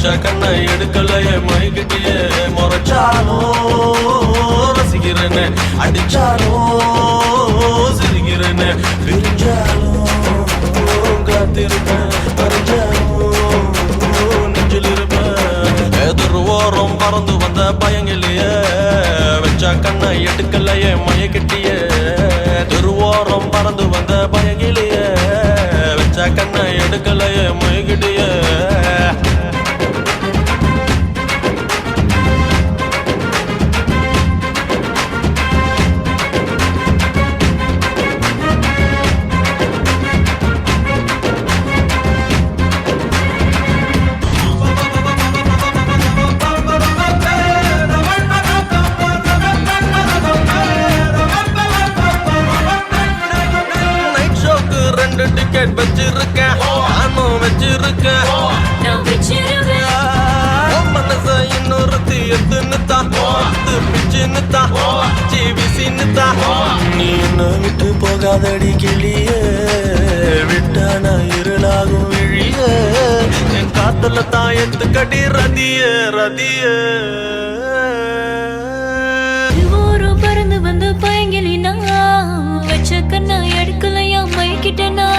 வச்ச கண்ணை எடுக்கலையே மைக்கிட்டியே முறைச்சாலும் ரசிக்கிறேன்னு அடிச்சாலும் சிரிக்கிறேன்னு பிரிஞ்சாலும் காத்திருப்பேன் பறிஞ்சாலும் நெஞ்சில் இருப்பேன் எதிர் ஓரம் பறந்து வந்த பயங்கிலேயே வச்ச கண்ணை எடுக்கலையே மயக்கிட்டியே திருவோரம் பறந்து வந்த பயங்கிலேயே வச்ச கண்ணை எடுக்கலையே மயக்கிட்டியே டிக்கெட் வச்சிருக்கேன் நானும் வச்சிருக்கேன் மனச இன்னொருத்தி எத்துன்னுதான் பிச்சுன்னுதான் ஜிவிசின்னுதான் நீ என்ன விட்டு போகாதடி கிளியே விட்டான இருளாகும் விழிய என் காத்துல தான் எத்துக்கடி ரதிய ரதிய பறந்து வந்து பயங்கிலினா வச்ச கண்ணா எடுக்கலையா மைக்கிட்டனா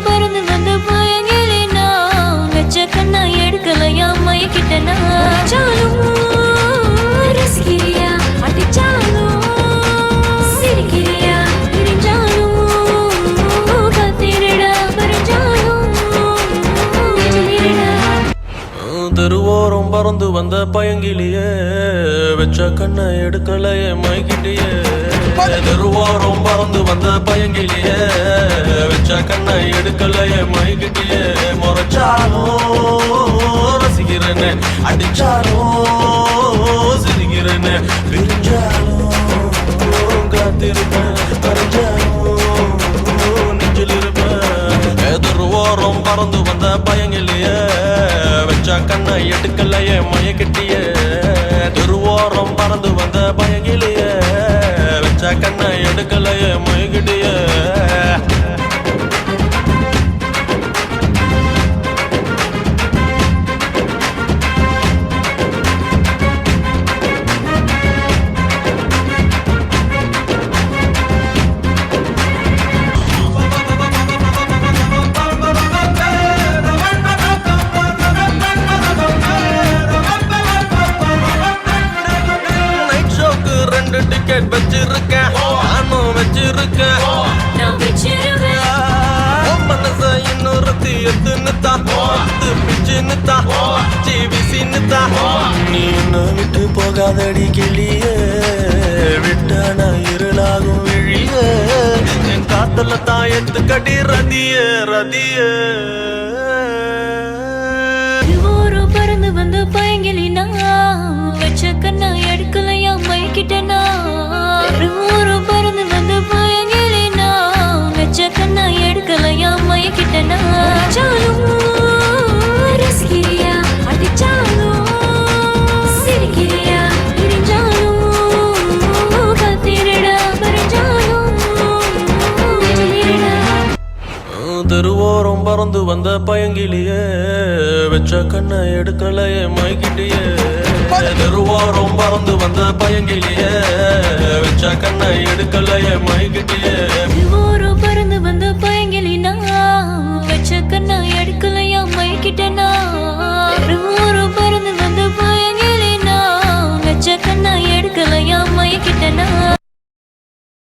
பறந்து வந்து பயங்கிலினா வச்ச கண்ணா எடுக்கலையா மைக்கிட்டனா சாலும் ரசிக்கிறியா அடிச்சாலும் சிரிக்கிறியா பிரிஞ்சாலும் காத்திரடா பறிஞ்சாலும் தெருவோரம் பறந்து வந்த பயங்கிலியே வச்ச கண்ணை எடுக்கலையே மைக்கிட்டியே தெருவோரம் பறந்து வந்த பயங்கிலியே வச்ச கண்ணை எடுக்கலையே மைக்கிட்டியே முறைச்சாலும் ரசிக்கிறேன்னு அடிச்சாலும் சிரிக்கிறேன்னு பிரிஞ்சாலும் காத்திருப்பேன் பறிஞ்சாலும் நெஞ்சில் இருப்பேன் எதிர் ஓரம் பறந்து வந்த பயங்கிலியே வச்ச கண்ணை எடுக்கலையே மயக்கிட்டியே திருவோரம் பறந்து வந்த பயங்கிலியே வச்ச கண்ணை எடுக்கலையே மயக்கிட்டியே டிக்கெட் வச்சிருக்கேன் நானும் வச்சிருக்கேன் மனச இன்னொருத்தி எத்துன்னுதான் பிச்சுன்னுதான் ஜிவிசின்னுதான் நீ என்ன விட்டு போகாதடி கிளியே விட்டான இருளாகும் விழிய என் காத்துல தான் எத்துக்கடி ரதிய ரதிய பறந்து வந்து பயங்கிலினா வச்ச கண்ணா எடுக்கலையா மைக்கிட்டனா பறந்து வந்து பயங்கிலினா வச்ச கண்ணா எடுக்கலையா மைக்கிட்டனா சாலும் ரசிக்கிறியா அடிச்சாலும் சிரிக்கிறியா பிரிஞ்சாலும் காத்திரடா பறிஞ்சாலும் தெருவோரம் பறந்து வந்த பயங்கிலியே வச்ச கண்ணை எடுக்கலையே மைக்கிட்டியே தெருவோரம் பறந்து வந்த பயங்கிலியே வச்ச கண்ணை எடுக்கலையே மைக்கிட்டியே பறந்து வந்து